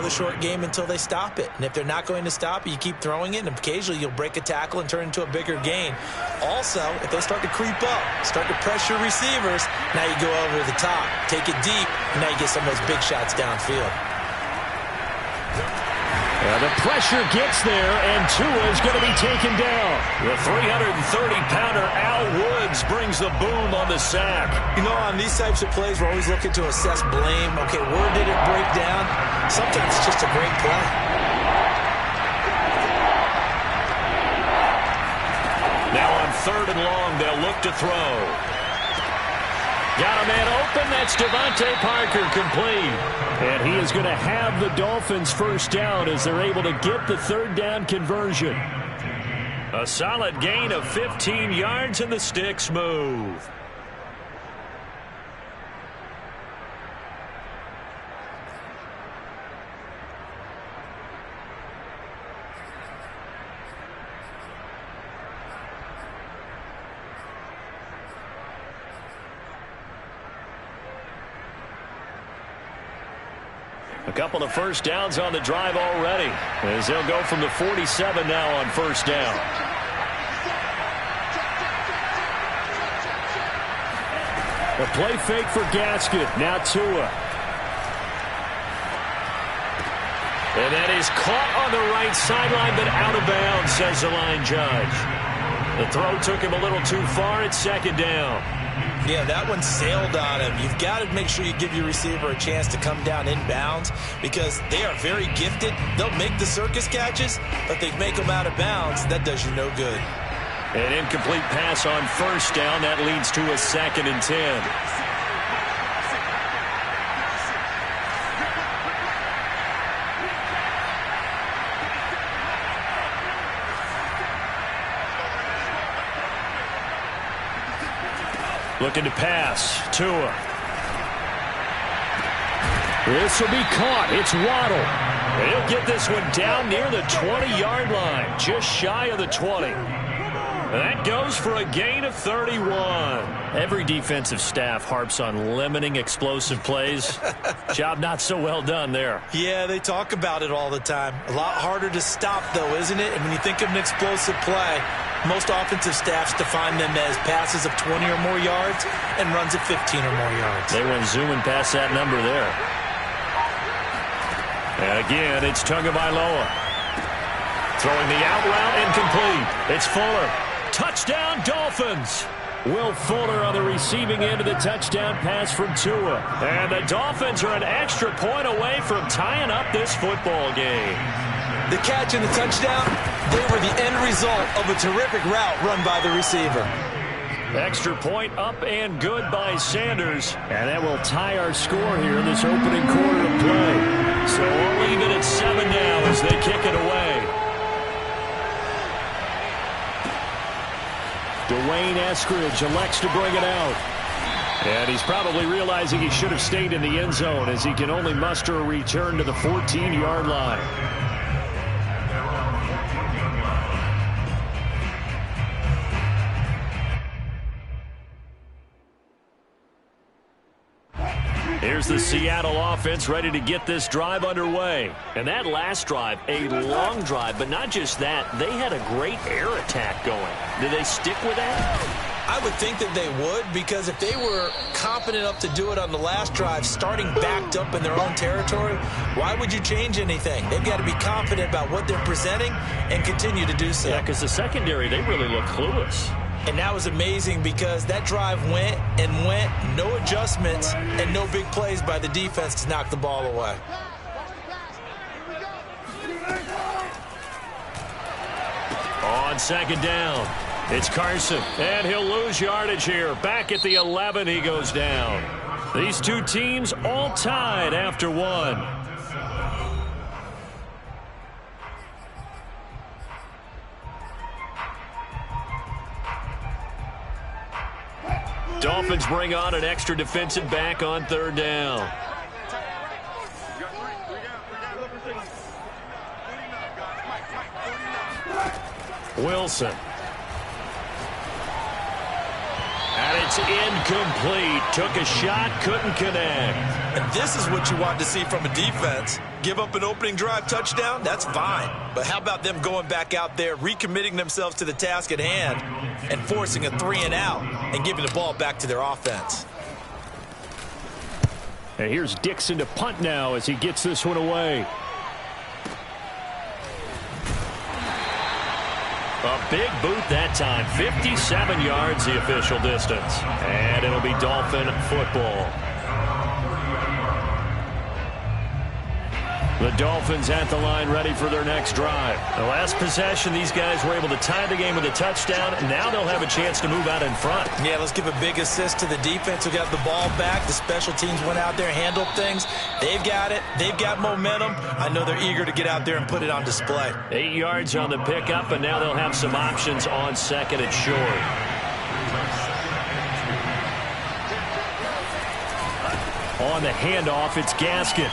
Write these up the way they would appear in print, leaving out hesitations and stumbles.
the short game until they stop it. And if they're not going to stop it, you keep throwing it, and occasionally you'll break a tackle and turn it into a bigger gain. Also, if they start to creep up, start to pressure receivers, now you go over the top, take it deep, and now you get some of those big shots downfield. The pressure gets there, and Tua is going to be taken down. The 330-pounder Al Woods brings the boom on the sack. You know, on these types of plays, we're always looking to assess blame. Okay, where did it break down? Sometimes it's just a great play. Now on 3rd and long, they'll look to throw. Got a man open. That's Devontae Parker, complete. And he is going to have the Dolphins first down as they're able to get the 3rd down conversion. A solid gain of 15 yards, and the sticks move. A couple of first downs on the drive already, as they'll go from the 47 now on first down. A play fake for Gaskin. Now Tua. And that is caught on the right sideline, but out of bounds, says the line judge. The throw took him a little too far at 2nd down. Yeah, that one sailed on him. You've got to make sure you give your receiver a chance to come down inbounds because they are very gifted. They'll make the circus catches, but they make them out of bounds. That does you no good. An incomplete pass on first down. That leads to a 2nd and 10. Looking to pass. Tua. This will be caught. It's Waddle. He'll get this one down near the 20-yard line, just shy of the 20. That goes for a gain of 31. Every defensive staff harps on limiting explosive plays. Job not so well done there. Yeah, they talk about it all the time. A lot harder to stop, though, isn't it? And when you think of an explosive play, most offensive staffs define them as passes of 20 or more yards and runs of 15 or more yards. They went zooming past that number there. And again, it's Tagovailoa. Throwing the out route incomplete. It's Fuller. Touchdown, Dolphins. Will Fuller on the receiving end of the touchdown pass from Tua. And the Dolphins are an extra point away from tying up this football game. The catch and the touchdown, they were the end result of a terrific route run by the receiver. Extra point up and good by Sanders. And that will tie our score here in this opening quarter of play. So we'll leave it at 7 now as they kick it away. Dwayne Eskridge elects to bring it out. And he's probably realizing he should have stayed in the end zone as he can only muster a return to the 14-yard line. Here's the Seattle offense ready to get this drive underway. And that last drive, a long drive, but not just that. They had a great air attack going. Did they stick with that? I would think that they would, because if they were confident enough to do it on the last drive, starting backed up in their own territory, why would you change anything? They've got to be confident about what they're presenting and continue to do so. Yeah, because the secondary, they really look clueless. And that was amazing because that drive went and went, no adjustments, and no big plays by the defense to knock the ball away. On 2nd down, it's Carson, and he'll lose yardage here. Back at the 11, he goes down. These two teams all tied after one. Dolphins bring on an extra defensive back on 3rd down. Wilson. And it's incomplete. Took a shot, couldn't connect. And this is what you want to see from a defense. Give up an opening drive touchdown? That's fine. But how about them going back out there, recommitting themselves to the task at hand, and forcing a 3-and-out and giving the ball back to their offense? And here's Dixon to punt now as he gets this one away. A big boot that time. 57 yards the official distance. And it'll be Dolphin football. The Dolphins at the line ready for their next drive. The last possession, these guys were able to tie the game with a touchdown. And now they'll have a chance to move out in front. Yeah, let's give a big assist to the defense who got the ball back. The special teams went out there, handled things. They've got it. They've got momentum. I know they're eager to get out there and put it on display. 8 yards on the pickup, and now they'll have some options on second and short. On the handoff, it's Gaskin.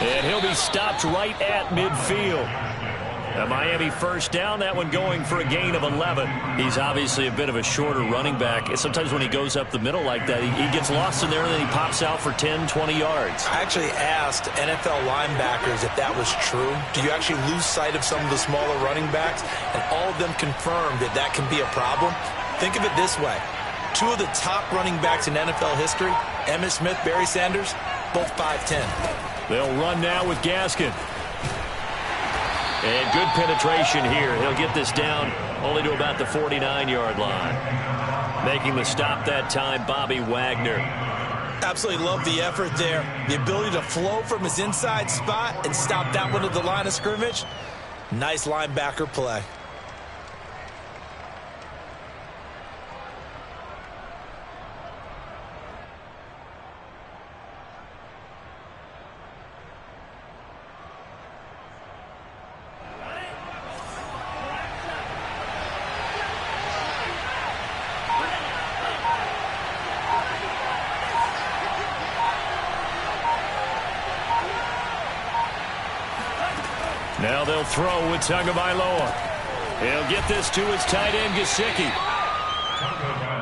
And he'll be stopped right at midfield. A Miami first down, that one going for a gain of 11. He's obviously a bit of a shorter running back. Sometimes when he goes up the middle like that, he gets lost in there and then he pops out for 10, 20 yards. I actually asked NFL linebackers if that was true. Do you actually lose sight of some of the smaller running backs? And all of them confirmed that that can be a problem. Think of it this way. Two of the top running backs in NFL history, Emmitt Smith, Barry Sanders, both 5'10". They'll run now with Gaskin. And good penetration here. He'll get this down only to about the 49-yard line. Making the stop that time, Bobby Wagner. Absolutely love the effort there. The ability to flow from his inside spot and stop that one at the line of scrimmage. Nice linebacker play. Now they'll throw with Tagovailoa. He'll get this to his tight end, Gesicki.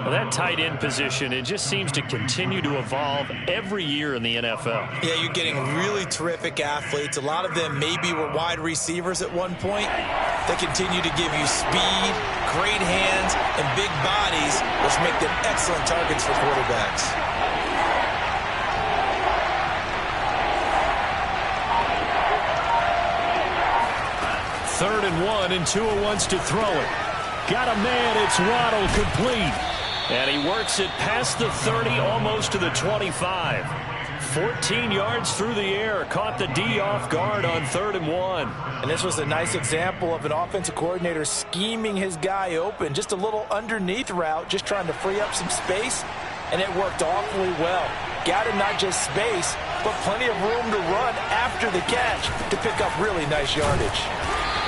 Well, that tight end position, it just seems to continue to evolve every year in the NFL. Yeah, you're getting really terrific athletes. A lot of them maybe were wide receivers at one point. They continue to give you speed, great hands, and big bodies, which make them excellent targets for quarterbacks. Third and 1, and Tua wants to throw it. Got a man, it's Waddle, complete. And he works it past the 30, almost to the 25. 14 yards through the air, caught the D off guard on 3rd and 1. And this was a nice example of an offensive coordinator scheming his guy open. Just a little underneath route, just trying to free up some space, and it worked awfully well. Got him not just space, but plenty of room to run after the catch to pick up really nice yardage.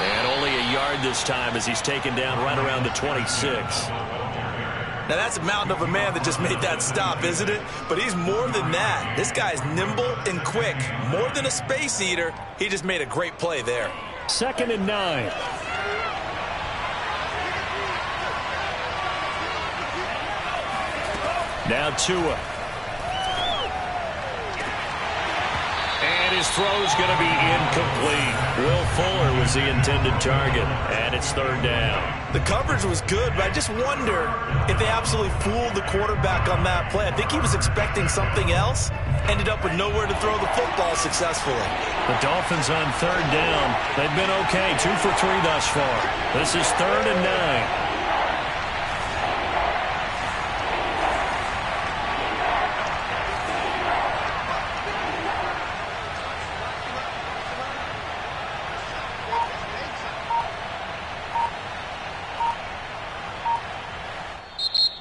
And only a yard this time as he's taken down right around the 26. Now that's a mountain of a man that just made that stop, isn't it? But he's more than that. This guy's nimble and quick. More than a space eater, he just made a great play there. 2nd and 9. Now Tua. And his throw's going to be incomplete. Will Fuller was the intended target, and it's 3rd down. The coverage was good, but I just wonder if they absolutely fooled the quarterback on that play. I think he was expecting something else. Ended up with nowhere to throw the football successfully. The Dolphins on 3rd down. They've been okay, 2 for 3 thus far. This is 3rd and 9.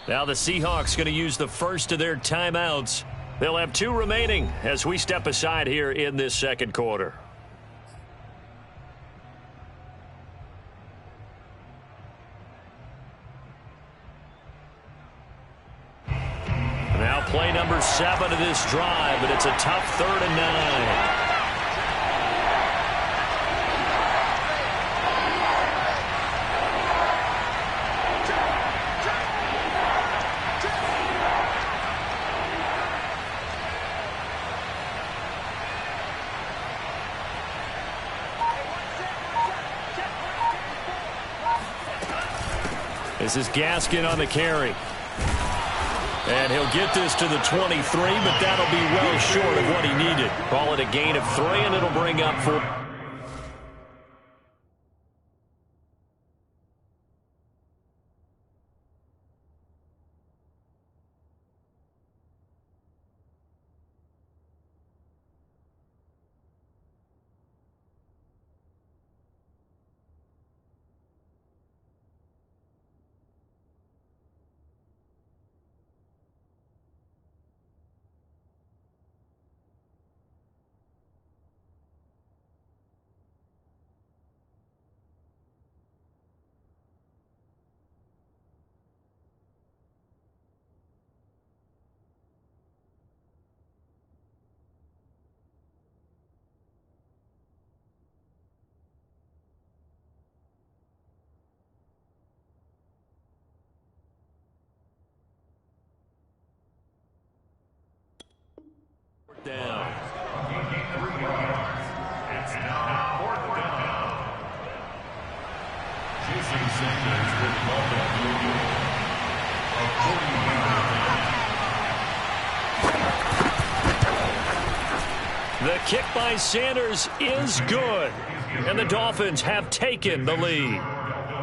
Now the Seahawks going to use the first of their timeouts. They'll have 2 remaining as we step aside here in this 2nd quarter. Now play number 7 of this drive, but it's a tough 3rd and 9. This is Gaskin on the carry. And he'll get this to the 23, but that'll be well short of what he needed. Call it a gain of 3, and it'll bring up 4. Down. It's now 4th down. Jason Sanders with the kick by Sanders is good, and the Dolphins have taken the lead.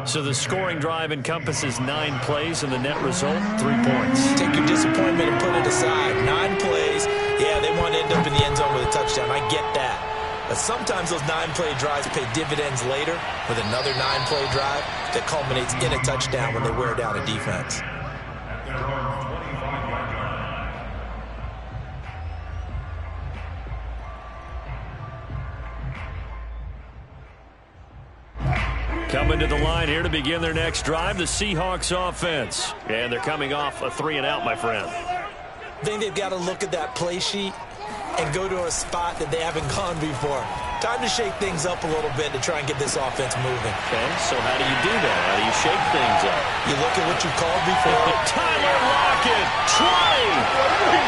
So the scoring drive encompasses 9 plays, and the net result, 3 points. Take your disappointment and put it aside. 9 plays. Yeah, they want to end up in the end zone with a touchdown. I get that. But sometimes those 9-play drives pay dividends later with another 9-play drive that culminates in a touchdown when they wear down a defense. Coming to the line here to begin their next drive, the Seahawks offense. And they're coming off a 3-and-out, my friend. I think they've got to look at that play sheet and go to a spot that they haven't gone before. Time to shake things up a little bit to try and get this offense moving. Okay, so how do you do that? How do you shake things up? You look at what you called before. Tyler Lockett, try!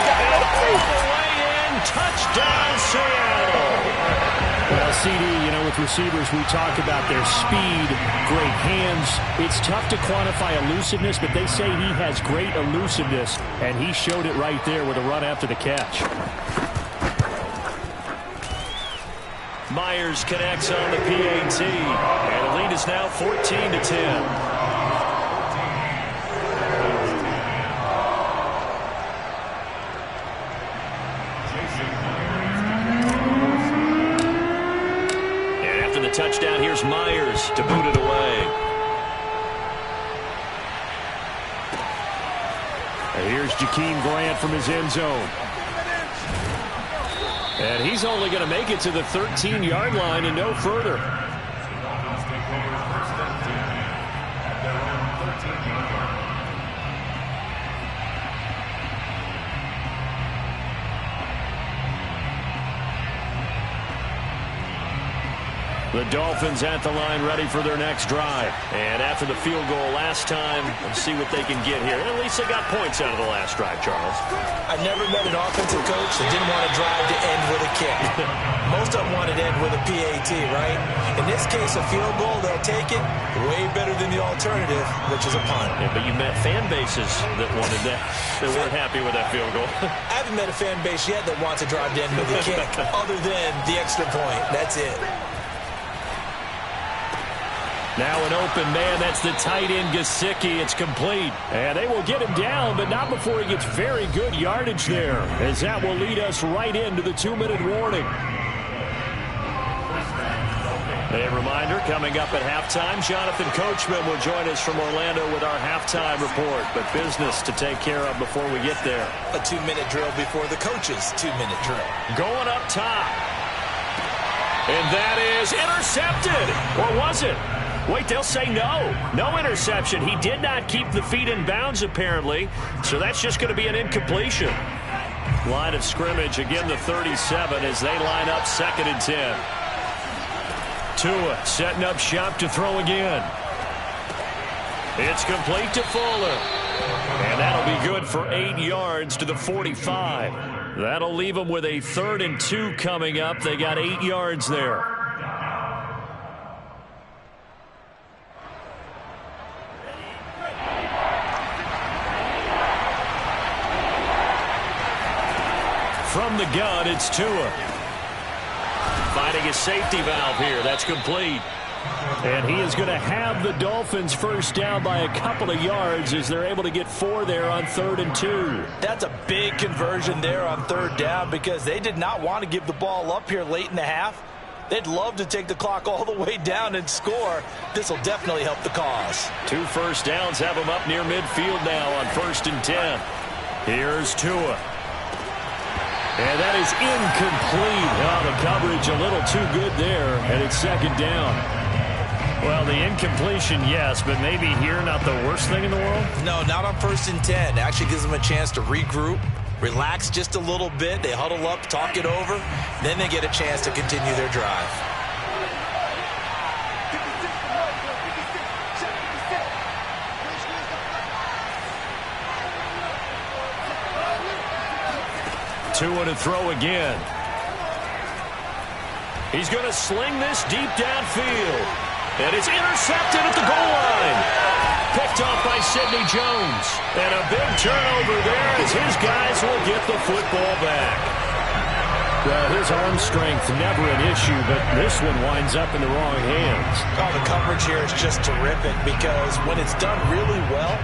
And all the way in, touchdown Seattle! Well, CD, you know, with receivers, we talk about their speed, great hands. It's tough to quantify elusiveness, but they say he has great elusiveness, and he showed it right there with a run after the catch. Myers connects on the PAT, and the lead is now 14-10. Touchdown, here's Myers to boot it away. And here's Jakeem Grant from his end zone. And he's only going to make it to the 13-yard line and no further. The Dolphins at the line ready for their next drive. And after the field goal last time, let's see what they can get here. At least they got points out of the last drive, Charles. I've never met an offensive coach that didn't want to drive to end with a kick. Most of them wanted to end with a PAT, right? In this case, a field goal, they'll take it. Way better than the alternative, which is a punt. Yeah, but you met fan bases that wanted that, that weren't happy with that field goal. I haven't met a fan base yet that wants to drive to end with a kick, other than the extra point. That's it. Now an open man, that's the tight end Gesicki. It's complete. And they will get him down, but not before he gets very good yardage there, as that will lead us right into the 2-minute warning. A reminder, coming up at halftime, Jonathan Coachman will join us from Orlando with our halftime report. But business to take care of before we get there. A 2-minute drill before the coach's 2-minute drill. Going up top. And that is intercepted. Or was it? Wait, they'll say no. No interception. He did not keep the feet in bounds, apparently. So that's just going to be an incompletion. Line of scrimmage, again, the 37 as they line up 2nd and 10. Tua setting up shop to throw again. It's complete to Fuller. And that'll be good for 8 yards to the 45. That'll leave them with a 3rd and 2 coming up. They got 8 yards there. the gun, it's Tua. Finding a safety valve here. That's complete. And he is going to have the Dolphins first down by a couple of yards as they're able to get 4 there on 3rd and 2. That's a big conversion there on 3rd down because they did not want to give the ball up here late in the half. They'd love to take the clock all the way down and score. This will definitely help the cause. 2 first downs have him up near midfield now on 1st and 10. Here's Tua. And that is incomplete. Oh, the coverage a little too good there, and it's 2nd down. Well, the incompletion, yes, but maybe here not the worst thing in the world? No, not on 1st and 10. Actually gives them a chance to regroup, relax just a little bit. They huddle up, talk it over. Then they get a chance to continue their drive. Tua to throw again. He's going to sling this deep downfield. And it's intercepted at the goal line. Picked off by Sidney Jones. And a big turnover there as his guys will get the football back. Well, his arm strength never an issue, but this one winds up in the wrong hands. Oh, the coverage here is just terrific because when it's done really well,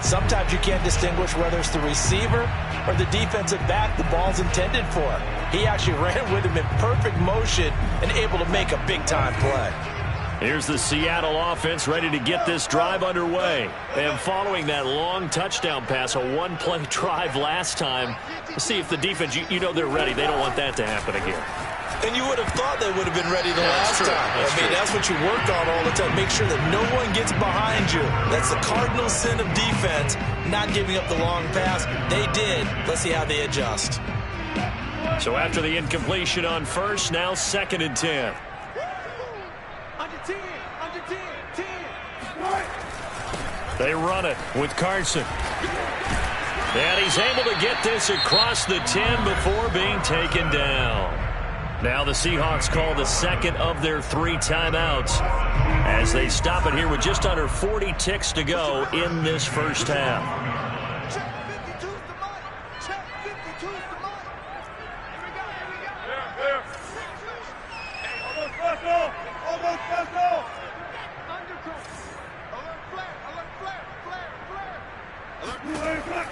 sometimes you can't distinguish whether it's the receiver or the defensive back the ball's intended for. He actually ran with him in perfect motion and able to make a big-time play. Here's the Seattle offense ready to get this drive underway. And following that long touchdown pass, a one-play drive last time, let's see if the defense, you know they're ready. They don't want that to happen again. And you would have thought they would have been ready the last time. That's what you work on all the time. Make sure that no one gets behind you. That's the cardinal sin of defense, not giving up the long pass. They did. Let's see how they adjust. So after the incompletion on 1st, now 2nd and 10. They run it with Carson. And he's able to get this across the 10 before being taken down. Now the Seahawks call the 2nd of their 3 timeouts as they stop it here with just under 40 ticks to go in this first half.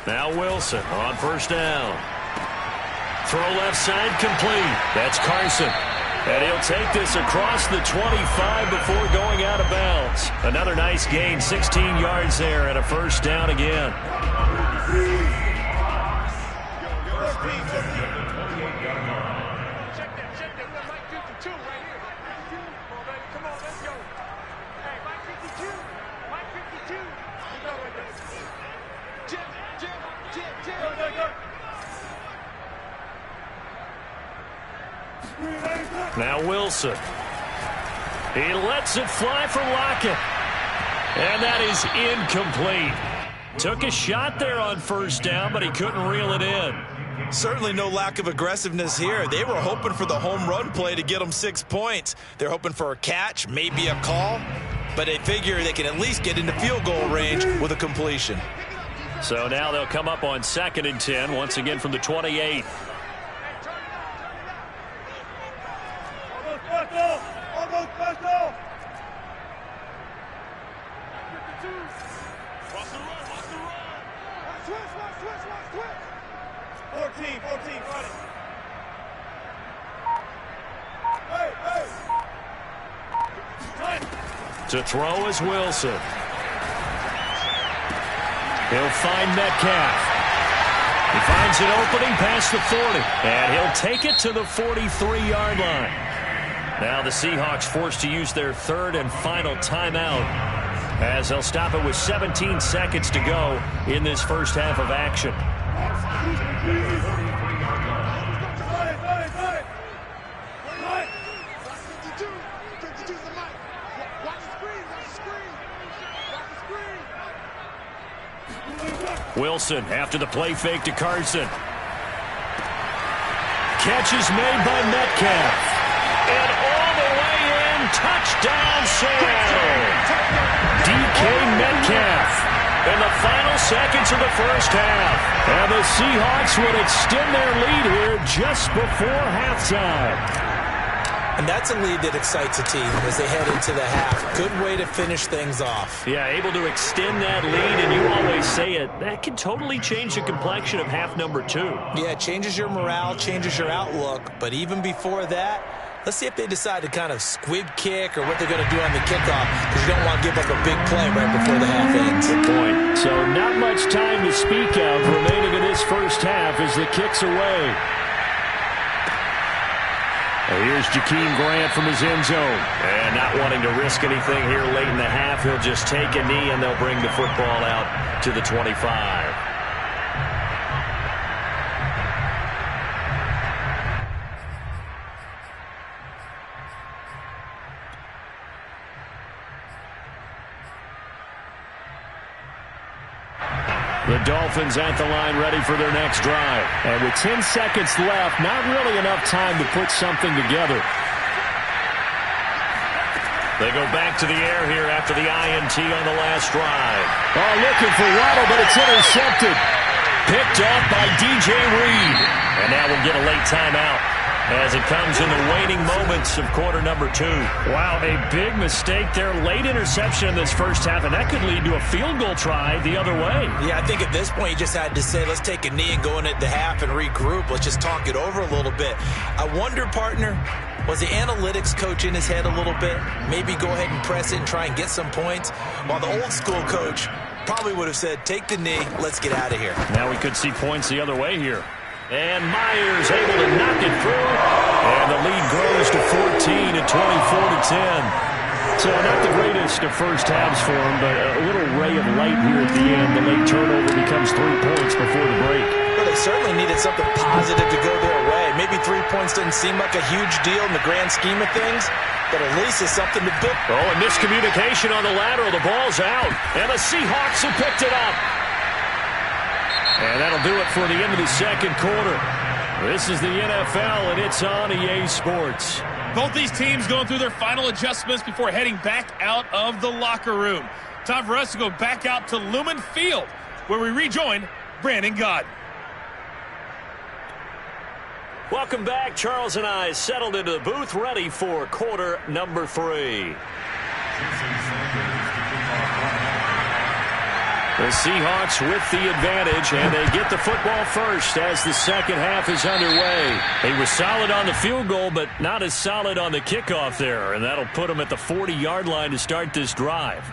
Now Wilson on 1st down. Throw left side complete. That's Carson. And he'll take this across the 25 before going out of bounds. Another nice gain, 16 yards there and a 1st down again. Now Wilson. He lets it fly for Lockett. And that is incomplete. Took a shot there on 1st down, but he couldn't reel it in. Certainly no lack of aggressiveness here. They were hoping for the home run play to get them 6 points. They're hoping for a catch, maybe a call, but they figure they can at least get into field goal range with a completion. So now they'll come up on 2nd and 10, once again from the 28. To throw is Wilson. He'll find Metcalf. He finds an opening past the 40. And he'll take it to the 43-yard line. Now the Seahawks forced to use their 3rd and final timeout as they'll stop it with 17 seconds to go in this first half of action. Wilson after the play fake to Carson. Catch is made by Metcalf. And all the way in, touchdown Seattle. DK Metcalf in the final seconds of the first half. And the Seahawks would extend their lead here just before halftime. And that's a lead that excites a team as they head into the half. Good way to finish things off. Yeah, able to extend that lead, and you always say it, that can totally change the complexion of half number 2. Yeah, it changes your morale, changes your outlook. But even before that, let's see if they decide to kind of squib kick or what they're going to do on the kickoff, because you don't want to give up a big play right before the half ends. Good point. So not much time to speak of remaining in this first half as the kick's away. Here's Jakeem Grant from his end zone. And not wanting to risk anything here late in the half, he'll just take a knee and they'll bring the football out to the 25. The Dolphins at the line ready for their next drive. And with 10 seconds left, not really enough time to put something together. They go back to the air here after the INT on the last drive. Oh, looking for Waddle, but it's intercepted. Picked off by DJ Reed. And now we'll get a late timeout as it comes in the waning moments of quarter number 2. Wow, a big mistake there. Late interception in this first half, and that could lead to a field goal try the other way. Yeah, I think at this point you just had to say, let's take a knee and go into the half and regroup. Let's just talk it over a little bit. I wonder, partner, was the analytics coach in his head a little bit? Maybe go ahead and press it and try and get some points? While the old school coach probably would have said, take the knee, let's get out of here. Now we could see points the other way here. And Myers able to knock it through. And the lead grows to 14 at 24-10. So not the greatest of first halves for him, but a little ray of light here at the end. The late turnover becomes 3 points before the break. Well, they certainly needed something positive to go their way. Maybe 3 points didn't seem like a huge deal in the grand scheme of things, but at least it's something to build. Oh, and miscommunication on the lateral. The ball's out. And the Seahawks have picked it up. And that'll do it for the end of the second quarter. This is the NFL, and it's on EA Sports. Both these teams going through their final adjustments before heading back out of the locker room. Time for us to go back out to Lumen Field, where we rejoin Brandon Gott. Welcome back. Charles and I settled into the booth, ready for quarter number 3. The Seahawks with the advantage, and they get the football first as the second half is underway. They were solid on the field goal, but not as solid on the kickoff there, and that'll put them at the 40-yard line to start this drive.